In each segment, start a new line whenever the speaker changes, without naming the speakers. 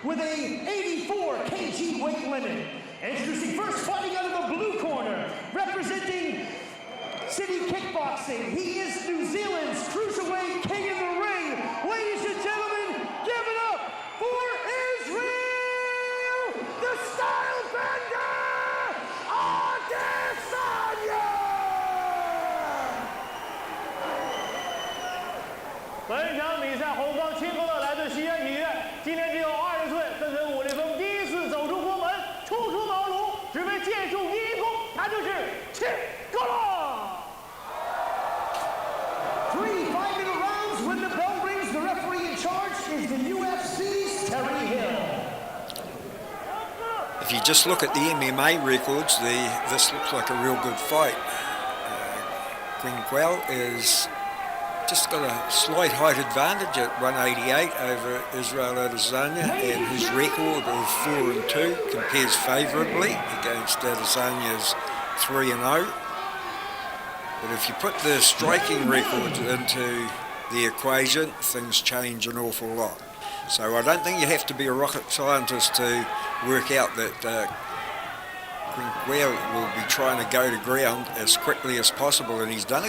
with a 84 kg weight limit. Introducing first, fighting out of the blue corner, representing City Kickboxing. He is New Zealand's cruiserweight king in the ring. Ladies and gentlemen, give it up for Israel, the style bender, Adesanya!
本场比赛后方亲和的来自西安体院，今年只有20岁，跟随武林风第一次走出国门，初出茅庐，只为剑术一功，他就是Kenan。
3 5-minute rounds. When the bell rings, the referee in charge is the UFC's Terry Hill.
If you just look at the MMA records, this looks like a real good fight. Quinn is just got a slight height advantage at 188 over Israel Adesanya, and his record of 4-2 compares favourably against Adesanya's 3-0. But if you put the striking record into the equation, things change an awful lot. So I don't think you have to be a rocket scientist to work out that Quinn will be trying to go to ground as quickly as possible, and he's done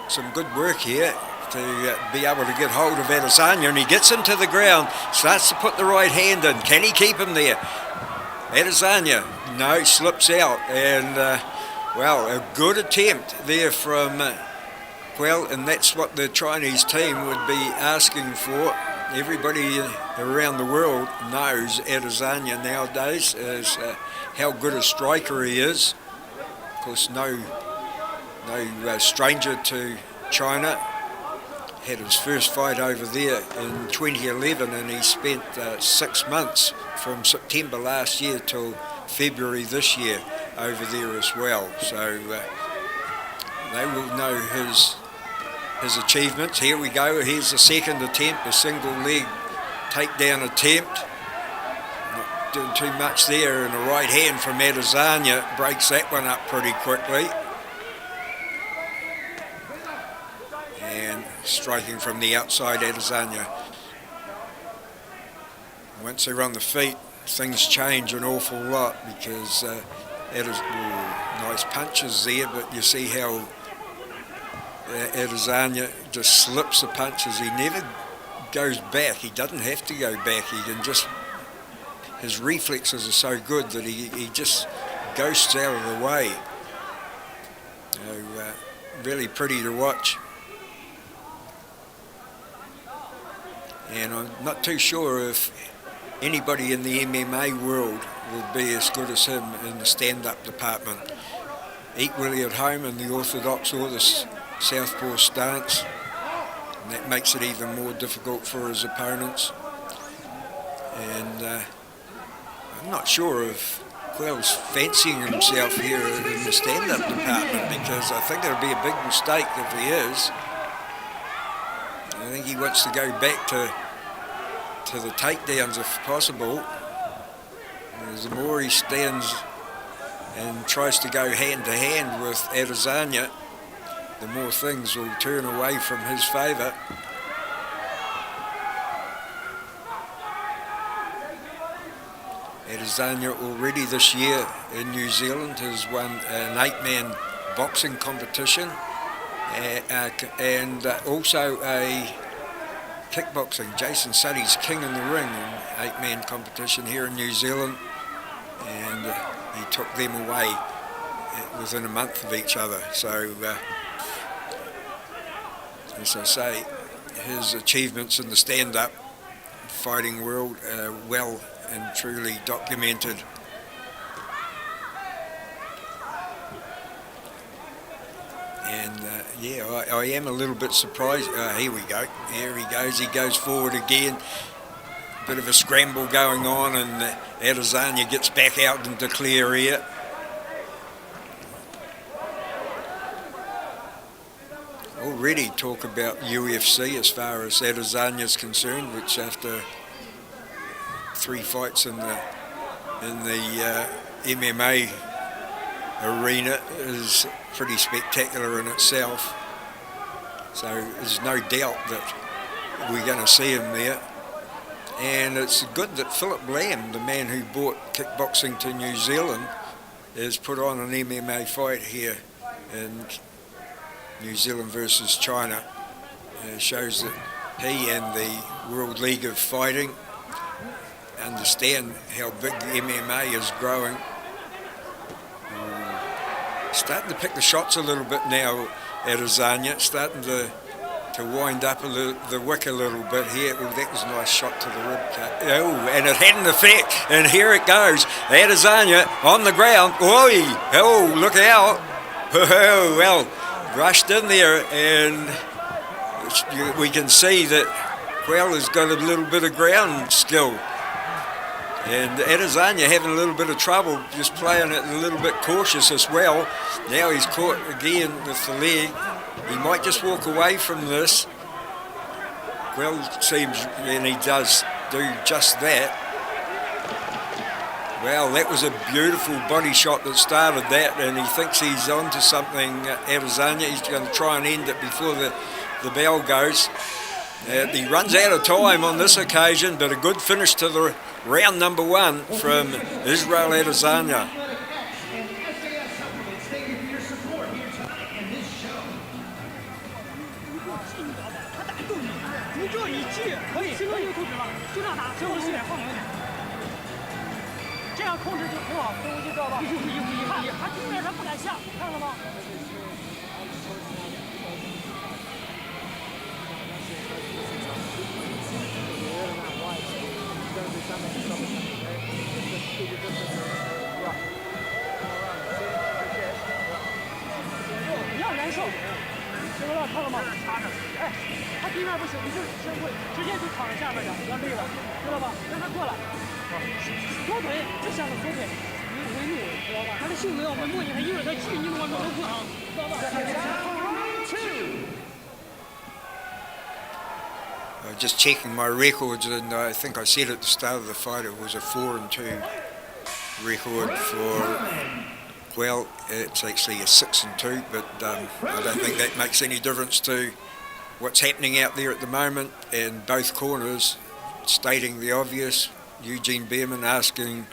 some good work here to be able to get hold of Adesanya, and he gets him to the ground, starts to put the right hand in. Can he keep him there? Adesanya, no, slips out, and well, a good attempt there from Quell, and that's what the Chinese team would be asking for. Everybody around the world knows Adesanya nowadays as how good a striker he is. Of course, no stranger to China. Had his first fight over there in 2011, and he spent 6 months from September last year till February this year over there as well. So they will know his achievements. Here we go. Here's the second attempt, a single leg takedown attempt. Not doing too much there, and a right hand from Adesanya breaks that one up pretty quickly. And striking from the outside, Adesanya. Once they're on the feet, things change an awful lot, because nice punches there, but you see how Adesanya just slips the punches. He never goes back. He doesn't have to go back. He can just, his reflexes are so good that he just ghosts out of the way. So, really pretty to watch. And I'm not too sure if anybody in the MMA world will be as good as him in the stand-up department. Equally at home in the orthodox or the southpaw stance, and that makes it even more difficult for his opponents. And I'm not sure if Quell's fancying himself here in the stand-up department, because I think it'll be a big mistake if he is. I think he wants to go back to the takedowns if possible. As the more he stands and tries to go hand to hand with Adesanya, the more things will turn away from his favour. Adesanya already this year in New Zealand has won an 8-man boxing competition and also a kickboxing. Jason Suddy's king in the ring, an 8-man competition here in New Zealand, and he took them away within a month of each other. So, as I say, his achievements in the stand-up fighting world are well and truly documented. And yeah, I am a little bit surprised. Here we go. Here he goes. He goes forward again. Bit of a scramble going on, and Adesanya gets back out into clear air. Already talk about UFC as far as Adesanya's concerned, which after 3 fights in the MMA arena is pretty spectacular in itself. So there's no doubt that we're going to see him there. And it's good that Philip Lamb, the man who brought kickboxing to New Zealand, has put on an MMA fight here in New Zealand versus China. Shows that he and the World League of Fighting understand how big MMA is growing. Starting to pick the shots a little bit now, Adesanya, starting to wind up the wick a little bit here. Oh, that was a nice shot to the rib cut. Oh, and it had an effect, and here it goes. Adesanya on the ground. Oi! Oh, look out. Oh, well, rushed in there, and we can see that Quell has got a little bit of ground skill. And Adesanya having a little bit of trouble, just playing it a little bit cautious as well. Now he's caught again with the leg. He might just walk away from this. Well, seems, and he does do just that. Well, that was a beautiful body shot that started that, and he thinks he's onto something, Adesanya. He's going to try and end it before the bell goes. He runs out of time on this occasion, but a good finish to the round number one from Israel Adesanya. Just checking my records, and I think I said at the start of the fight it was a 4-2 record for Quell. It's actually a 6-2, but I don't think that makes any difference to what's happening out there at the moment. And both corners stating the obvious. Eugene Behrman asking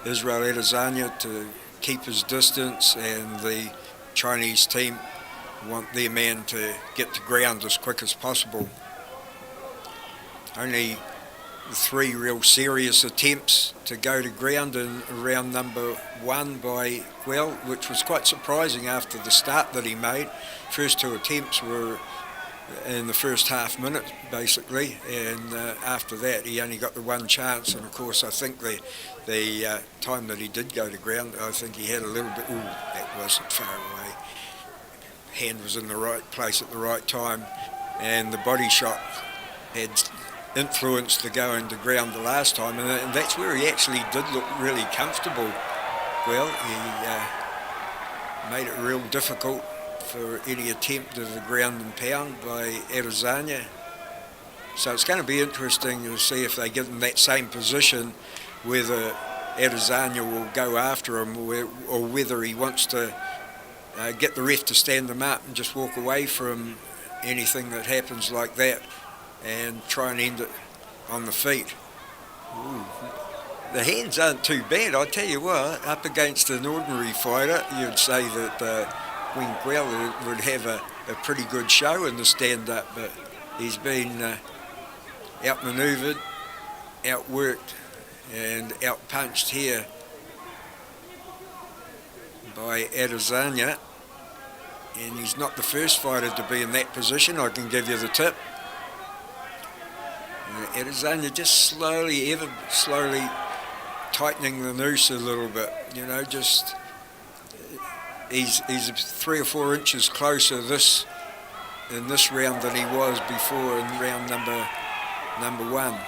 Israel Adesanya to keep his distance, and the Chinese team want their man to get to ground as quick as possible. Only 3 real serious attempts to go to ground in round number 1 by Quell, which was quite surprising after the start that he made. First 2 attempts were in the first half minute, basically, and after that he only got the 1 chance. And of course, I think the time that he did go to ground, I think he had a little bit, that wasn't far away. Hand was in the right place at the right time, and the body shot had influenced the going to ground the last time, and that's where he actually did look really comfortable. Well, he made it real difficult for any attempt of the ground and pound by Adesanya. So it's going to be interesting to see if they give him that same position, whether Adesanya will go after him or whether he wants to get the ref to stand them up and just walk away from anything that happens like that and try and end it on the feet. Ooh. The hands aren't too bad, I tell you what. Up against an ordinary fighter, you'd say that Wing Quell would have a pretty good show in the stand-up, but he's been outmanoeuvred, outworked, and outpunched here by Adesanya. And he's not the first fighter to be in that position, I can give you the tip. Adesanya just slowly tightening the noose a little bit, just he's 3 or 4 inches closer in this round than he was before in round number 1.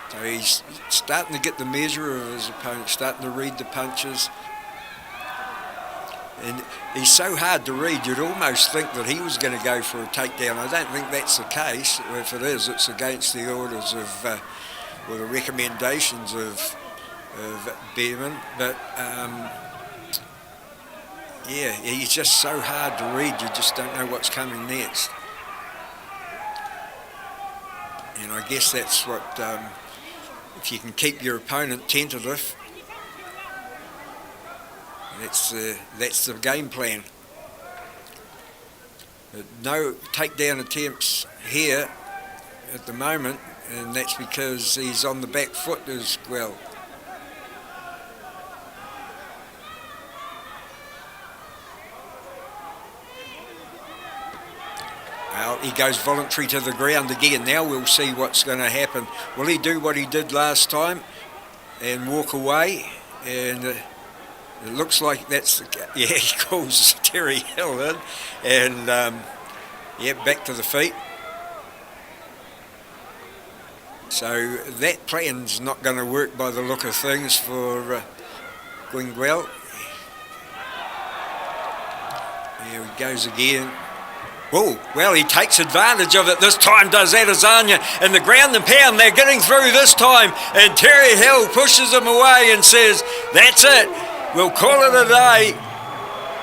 So he's starting to get the measure of his opponent, starting to read the punches. And he's so hard to read, you'd almost think that he was going to go for a takedown. I don't think that's the case. If it is, it's against the orders of, the recommendations of Behrman. But, he's just so hard to read, you just don't know what's coming next. And I guess that's what if you can keep your opponent tentative, that's the game plan. No takedown attempts here at the moment, and that's because he's on the back foot as well. Well, he goes voluntary to the ground again. Now we'll see what's going to happen. Will he do what he did last time and walk away? And it looks like that's the yeah, he calls Terry Hill in. And yeah, back to the feet. So that plan's not going to work by the look of things for Guinguel. Here he goes again. Oh, well, he takes advantage of it this time, does Adesanya. And the ground and pound, they're getting through this time. And Terry Hill pushes him away and says, that's it, we'll call it a day.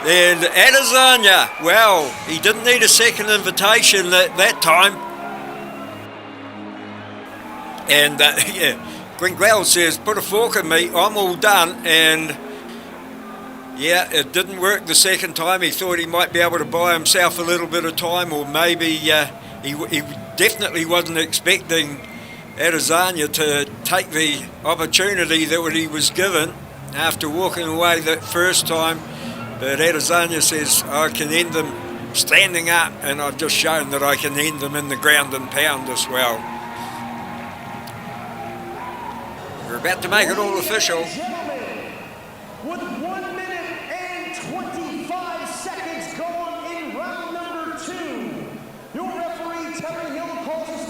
And Adesanya, well, he didn't need a second invitation that time. And yeah, Guinguel says, put a fork in me, I'm all done. And yeah, it didn't work the second time. He thought he might be able to buy himself a little bit of time, or maybe he definitely wasn't expecting Adesanya to take the opportunity that he was given after walking away that first time. But Adesanya says, I can end them standing up, and I've just shown that I can end them in the ground and pound as well. We're about to make it all official.
With 1 minute and 25 seconds gone in round number 2, your referee Terry Hill calls